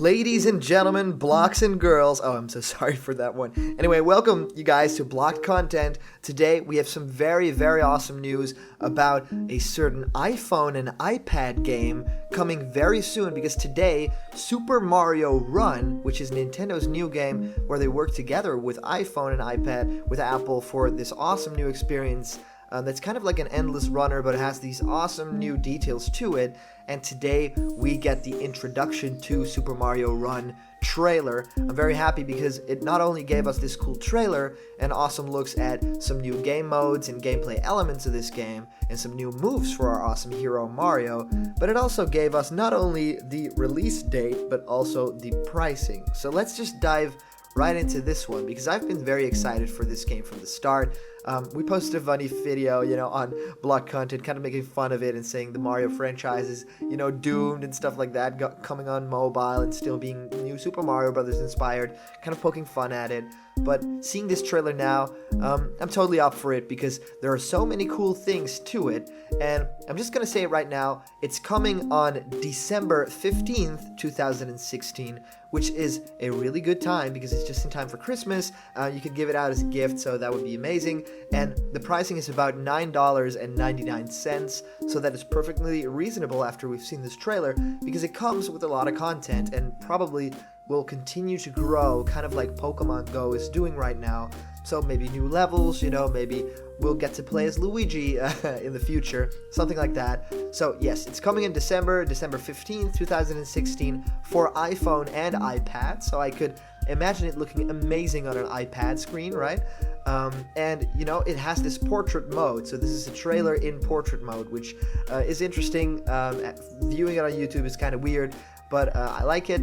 Ladies and gentlemen, blocks and girls. Oh, I'm so sorry for that one. Anyway, welcome you guys to Blocked Content. Today we have some very, very awesome news about a certain iPhone and iPad game coming very soon, because today Super Mario Run, which is Nintendo's new game where they work together with iPhone and iPad with Apple for this awesome new experience. That's kind of like an endless runner, but it has these awesome new details to it. And today we get the introduction to Super Mario Run trailer. I'm very happy because it not only gave us this cool trailer and awesome looks at some new game modes and gameplay elements of this game and some new moves for our awesome hero Mario, but it also gave us not only the release date but also the pricing. So let's just dive right into this one, because I've been very excited for this game from the start. We posted a funny video, on Block Content, kind of making fun of it and saying the Mario franchise is, doomed and stuff like that, coming on mobile and still being new Super Mario Brothers inspired, kind of poking fun at it. But seeing this trailer now, I'm totally up for it because there are so many cool things to it. And I'm just going to say it right now, it's coming on December 15th, 2016, which is a really good time because it's just in time for Christmas. You could give it out as a gift, so that would be amazing. And the pricing is about $9.99, so that is perfectly reasonable after we've seen this trailer, because it comes with a lot of content and probably will continue to grow, kind of like Pokemon Go is doing right now. So maybe new levels, maybe we'll get to play as Luigi in the future, something like that. So yes, it's coming in December 15th, 2016 for iPhone and iPad. So I could imagine it looking amazing on an iPad screen, right? And it has this portrait mode. So this is a trailer in portrait mode, which is interesting. Viewing it on YouTube is kind of weird, but I like it.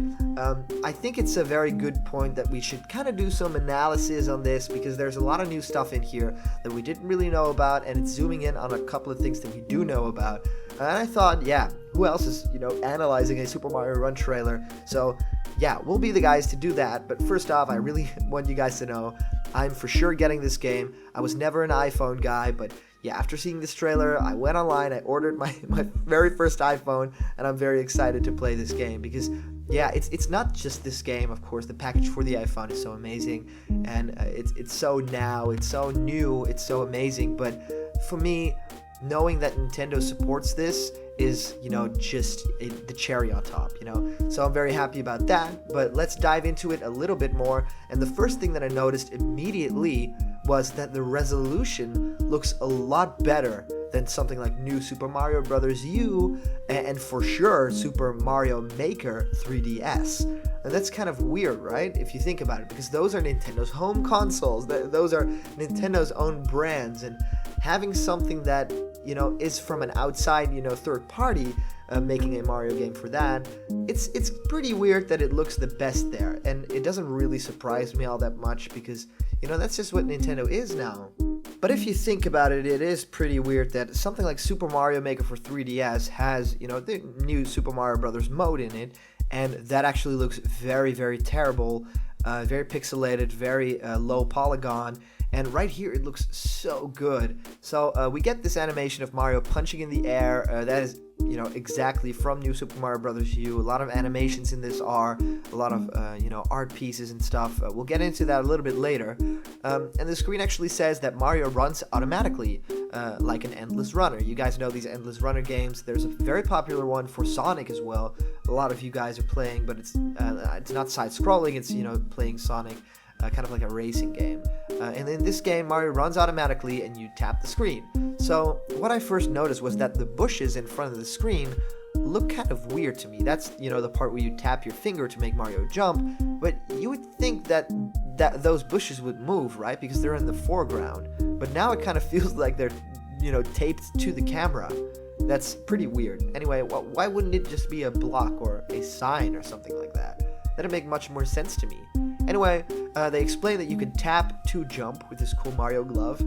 I think it's a very good point that we should kind of do some analysis on this, because there's a lot of new stuff in here that we didn't really know about, and it's zooming in on a couple of things that we do know about. And I thought, who else is, analyzing a Super Mario Run trailer? So we'll be the guys to do that. But first off, I really want you guys to know I'm for sure getting this game. I was never an iPhone guy, but after seeing this trailer, I went online, I ordered my very first iPhone, and I'm very excited to play this game because, it's not just this game, of course. The package for the iPhone is so amazing, and it's so new, it's so amazing. But for me, knowing that Nintendo supports this is, just the cherry on top, So I'm very happy about that, but let's dive into it a little bit more. And the first thing that I noticed immediately was that the resolution looks a lot better than something like New Super Mario Bros. U and for sure Super Mario Maker 3DS. And that's kind of weird, right? If you think about it, because those are Nintendo's home consoles. Those are Nintendo's own brands, and having something that, is from an outside, third party making a Mario game for that, it's pretty weird that it looks the best there. And it doesn't really surprise me all that much because, that's just what Nintendo is now. But if you think about it, it is pretty weird that something like Super Mario Maker for 3DS has, the new Super Mario Brothers mode in it, and that actually looks very, very terrible, very pixelated, very low polygon. And right here, it looks so good. So we get this animation of Mario punching in the air. That is, exactly from New Super Mario Bros. U. A lot of animations in this are, a lot of, art pieces and stuff. We'll get into that a little bit later. And the screen actually says that Mario runs automatically, like an endless runner. You guys know these endless runner games. There's a very popular one for Sonic as well. A lot of you guys are playing, but it's not side-scrolling. It's, playing Sonic. Kind of like a racing game. And in this game, Mario runs automatically and you tap the screen. So what I first noticed was that the bushes in front of the screen look kind of weird to me. That's, the part where you tap your finger to make Mario jump. But you would think that those bushes would move, right? Because they're in the foreground. But now it kind of feels like they're, taped to the camera. That's pretty weird. Anyway, why wouldn't it just be a block or a sign or something like that? That'd make much more sense to me. Anyway, they explain that you can tap to jump with this cool Mario glove,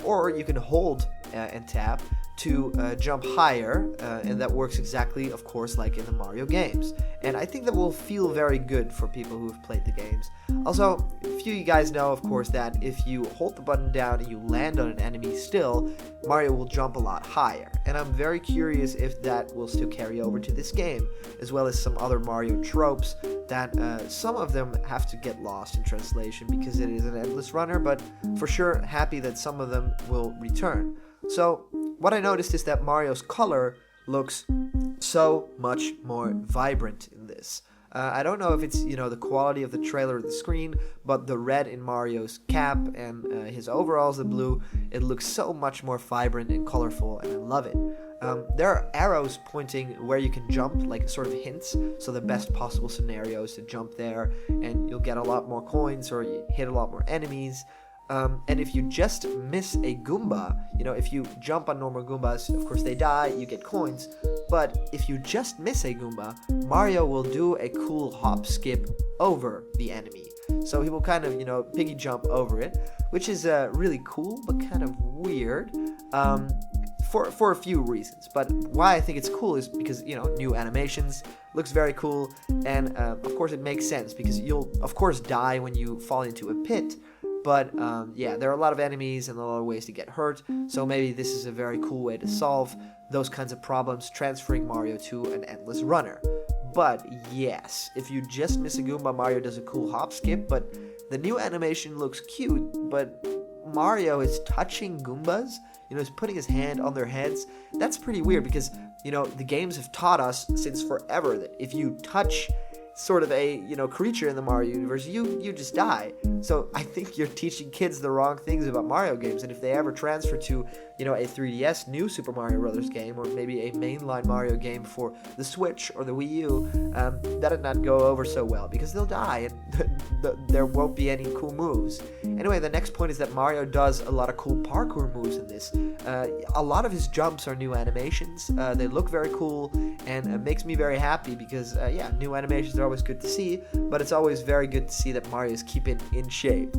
or you can hold and tap to jump higher, and that works exactly, of course, like in the Mario games. And I think that will feel very good for people who have played the games. Also, a few of you guys know, of course, that if you hold the button down and you land on an enemy still, Mario will jump a lot higher. And I'm very curious if that will still carry over to this game, as well as some other Mario tropes that some of them have to get lost in translation because it is an endless runner, but for sure happy that some of them will return. So what I noticed is that Mario's color looks so much more vibrant in this. I don't know if it's, the quality of the trailer or the screen, but the red in Mario's cap and his overalls, the blue, it looks so much more vibrant and colorful, and I love it. There are arrows pointing where you can jump, like sort of hints, so the best possible scenario is to jump there, and you'll get a lot more coins, or you hit a lot more enemies. And if you just miss a Goomba, if you jump on normal Goombas, of course they die, you get coins. But if you just miss a Goomba, Mario will do a cool hop skip over the enemy. So he will kind of, piggy jump over it, which is really cool, but kind of weird. For a few reasons. But why I think it's cool is because, new animations, looks very cool, and of course it makes sense because you'll, of course, die when you fall into a pit. But there are a lot of enemies and a lot of ways to get hurt, so maybe this is a very cool way to solve those kinds of problems, transferring Mario to an endless runner. But yes, if you just miss a Goomba, Mario does a cool hop skip, but the new animation looks cute, but Mario is touching Goombas, he's putting his hand on their heads. That's pretty weird because, the games have taught us since forever that if you touch sort of a creature in the Mario universe, you just die. So I think you're teaching kids the wrong things about Mario games, and if they ever transfer to a 3DS new Super Mario Brothers game, or maybe a mainline Mario game for the Switch or the Wii U, that'd not go over so well because they'll die and there won't be any cool moves. Anyway, the next point is that Mario does a lot of cool parkour moves in this. A lot of his jumps are new animations. They look very cool, and it makes me very happy because new animations are always good to see, but it's always very good to see that Mario is keeping in shape.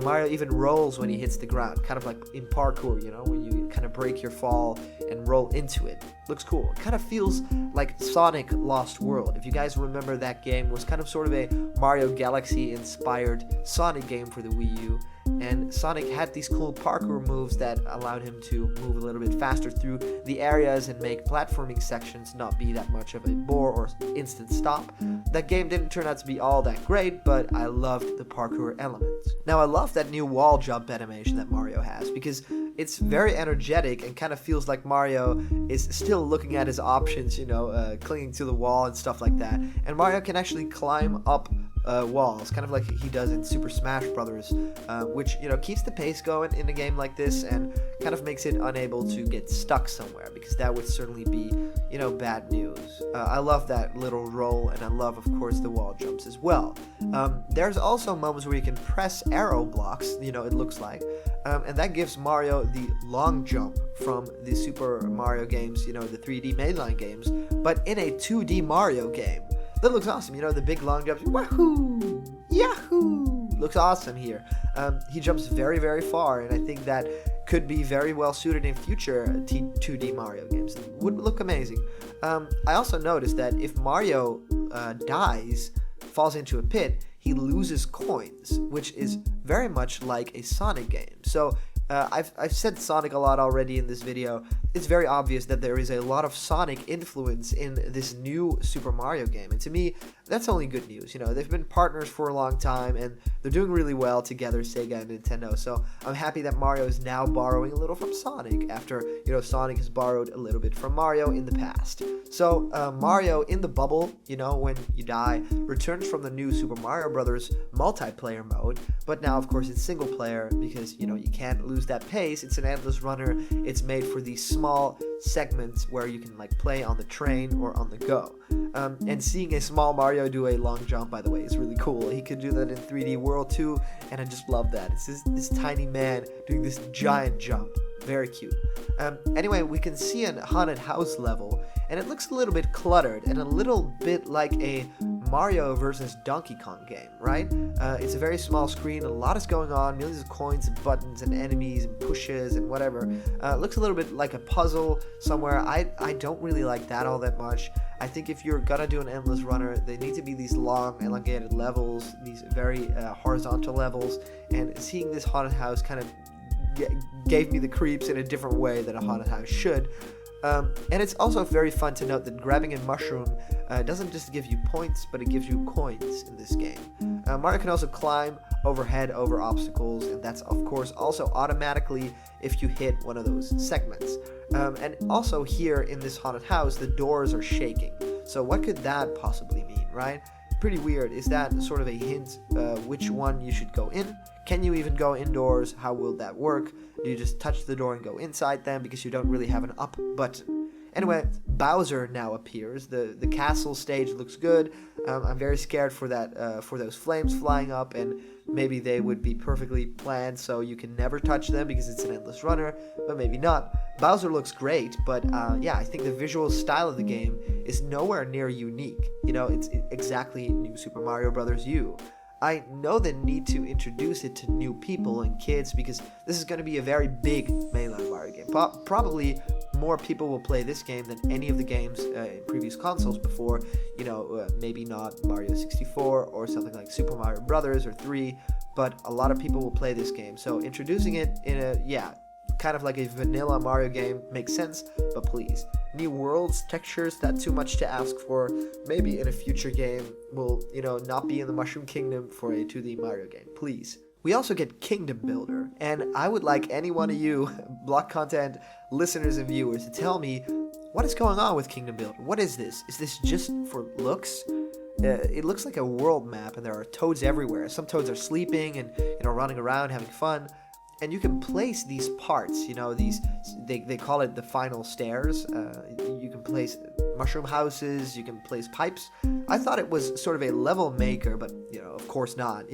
Mario even rolls when he hits the ground, kind of like in parkour, when you kind of break your fall and roll into it. Looks cool. It kind of feels like Sonic Lost World. If you guys remember, that game was kind of sort of a Mario Galaxy inspired Sonic game for the Wii U, and Sonic had these cool parkour moves that allowed him to move a little bit faster through the areas and make platforming sections not be that much of a bore or instant stop. That game didn't turn out to be all that great, but I loved the parkour elements. Now I love that new wall jump animation that Mario has because it's very energetic and kind of feels like Mario is still looking at his options, clinging to the wall and stuff like that. And Mario can actually climb up walls, kind of like he does in Super Smash Brothers, which keeps the pace going in a game like this and kind of makes it unable to get stuck somewhere, because that would certainly be bad news. I love that little roll, and I love, of course, the wall jumps as well. There's also moments where you can press arrow blocks, it looks like, and that gives Mario the long jump from the Super Mario games, the 3D mainline games, but in a 2D Mario game. That looks awesome, the big long jumps. Wahoo! Yahoo! Looks awesome here. He jumps very, very far, and I think that could be very well suited in future 2D Mario games. It would look amazing. I also noticed that if Mario dies, falls into a pit, he loses coins, which is very much like a Sonic game. So I've said Sonic a lot already in this video. It's very obvious that there is a lot of Sonic influence in this new Super Mario game, and to me, that's only good news. They've been partners for a long time, and they're doing really well together, Sega and Nintendo, so I'm happy that Mario is now borrowing a little from Sonic, after, Sonic has borrowed a little bit from Mario in the past. So, Mario in the bubble, when you die, returns from the new Super Mario Brothers multiplayer mode, but now, of course, it's single player, because, you can't lose that pace. It's an endless runner. It's made for these small segments where you can play on the train or on the go. And seeing a small Mario do a long jump, by the way, is really cool. He could do that in 3D World too, and I just love that. It's this tiny man doing this giant jump. Very cute. Anyway, we can see a haunted house level, and it looks a little bit cluttered and a little bit like a Mario versus Donkey Kong game, right? It's a very small screen, a lot is going on, millions of coins and buttons and enemies and pushes and whatever. It looks a little bit like a puzzle somewhere. I don't really like that all that much. I think if you're gonna do an endless runner, they need to be these long, elongated levels, these very horizontal levels, and seeing this haunted house kind of gave me the creeps in a different way than a haunted house should. And it's also very fun to note that grabbing a mushroom doesn't just give you points, but it gives you coins in this game. Mario can also climb overhead over obstacles, and that's of course also automatically if you hit one of those segments. And also here in this haunted house, the doors are shaking. So what could that possibly mean, right? Pretty weird. Is that sort of a hint which one you should go in? Can you even go indoors? How will that work? Do you just touch the door and go inside them because you don't really have an up button? Anyway, Bowser now appears. The castle stage looks good. I'm very scared for that for those flames flying up, and maybe they would be perfectly planned so you can never touch them because it's an endless runner, but maybe not. Bowser looks great, but yeah, I think the visual style of the game is nowhere near unique. You know, it's exactly New Super Mario Bros. U. I know the need to introduce it to new people and kids because this is going to be a very big mainline Mario game. Probably more people will play this game than any of the games in previous consoles before. You know, maybe not Mario 64 or something like Super Mario Brothers or 3, but a lot of people will play this game. So introducing it in a, kind of like a vanilla Mario game makes sense, but please, new worlds, textures, that's too much to ask for. Maybe in a future game we'll, not be in the Mushroom Kingdom for a 2D Mario game, please. We also get Kingdom Builder, and I would like any one of you block content listeners and viewers to tell me what is going on with Kingdom Builder. What is this? Is this just for looks? It looks like a world map, and there are toads everywhere. Some toads are sleeping and running around having fun. And you can place these parts, they call it the final stairs. You can place mushroom houses, you can place pipes. I thought it was sort of a level maker, but, of course not,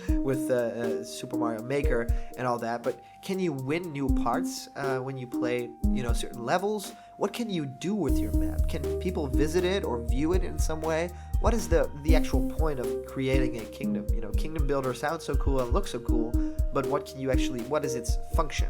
with Super Mario Maker and all that. But can you win new parts when you play, certain levels? What can you do with your map? Can people visit it or view it in some way? What is the actual point of creating a kingdom? Kingdom Builder sounds so cool and looks so cool, but what is its function?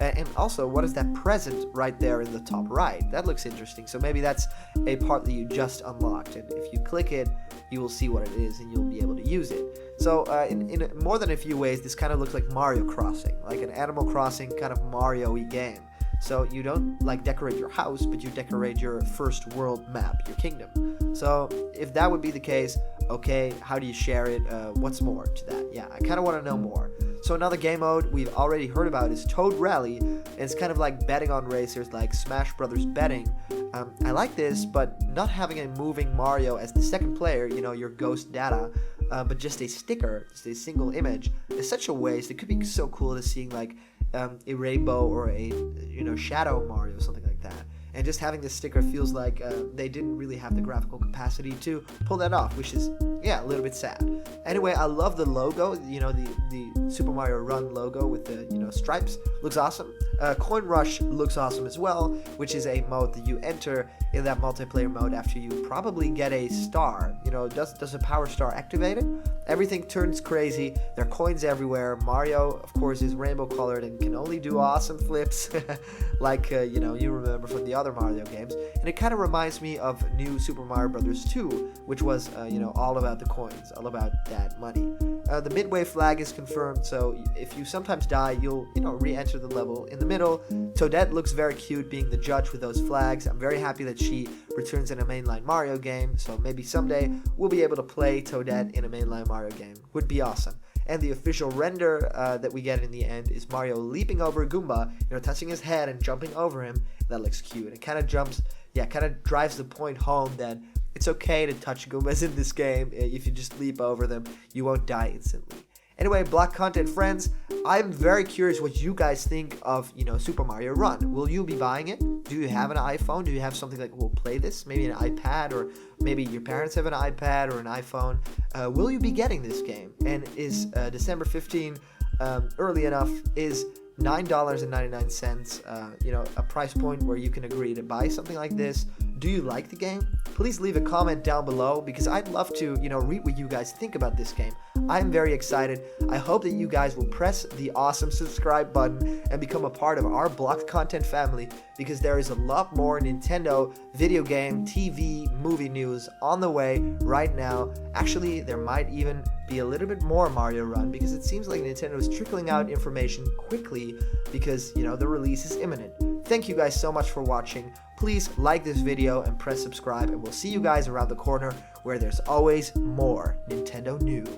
And also, what is that present right there in the top right? That looks interesting. So maybe that's a part that you just unlocked, and if you click it, you will see what it is and you'll be able to use it. So in more than a few ways, this kind of looks like Mario Crossing, like an Animal Crossing kind of Mario-y game. So you don't decorate your house, but you decorate your first world map, your kingdom. So if that would be the case, okay, how do you share it? What's more to that? Yeah, I kind of want to know more. So another game mode we've already heard about is Toad Rally. It's kind of like betting on racers, like Smash Brothers betting. I like this, but not having a moving Mario as the second player, your ghost data, but just a sticker, just a single image, is such a waste. It could be so cool to seeing a rainbow or a shadow Mario, something like that. And just having this sticker feels like they didn't really have the graphical capacity to pull that off, which is, a little bit sad. Anyway, I love the logo, the Super Mario Run logo with the, stripes. Looks awesome. Coin Rush looks awesome as well, which is a mode that you enter in that multiplayer mode after you probably get a star. Does a power star activate it? Everything turns crazy. There are coins everywhere. Mario, of course, is rainbow colored and can only do awesome flips like, you remember from the other Mario games. And it kind of reminds me of New Super Mario Bros. 2, which was, all about the coins, all about that money. The midway flag is confirmed, so if you sometimes die, you'll, re-enter the level in the middle. Toadette looks very cute being the judge with those flags. I'm very happy that she returns in a mainline Mario game, so maybe someday we'll be able to play Toadette in a mainline Mario game. Would be awesome. And the official render that we get in the end is Mario leaping over a Goomba, touching his head and jumping over him. That looks cute. It kind of drives the point home that it's okay to touch Goombas in this game. If you just leap over them, you won't die instantly. Anyway, block content friends, I'm very curious what you guys think of, Super Mario Run. Will you be buying it? Do you have an iPhone? Do you have something that will play this? Maybe an iPad, or maybe your parents have an iPad or an iPhone. Will you be getting this game? And is December 15 early enough? Is $9.99, a price point where you can agree to buy something like this? Do you like the game? Please leave a comment down below because I'd love to, read what you guys think about this game. I'm very excited. I hope that you guys will press the awesome subscribe button and become a part of our blocked content family because there is a lot more Nintendo video game, TV, movie news on the way right now. Actually, there might even be a little bit more Mario Run because it seems like Nintendo is trickling out information quickly because, the release is imminent. Thank you guys so much for watching. Please like this video and press subscribe, and we'll see you guys around the corner where there's always more Nintendo news.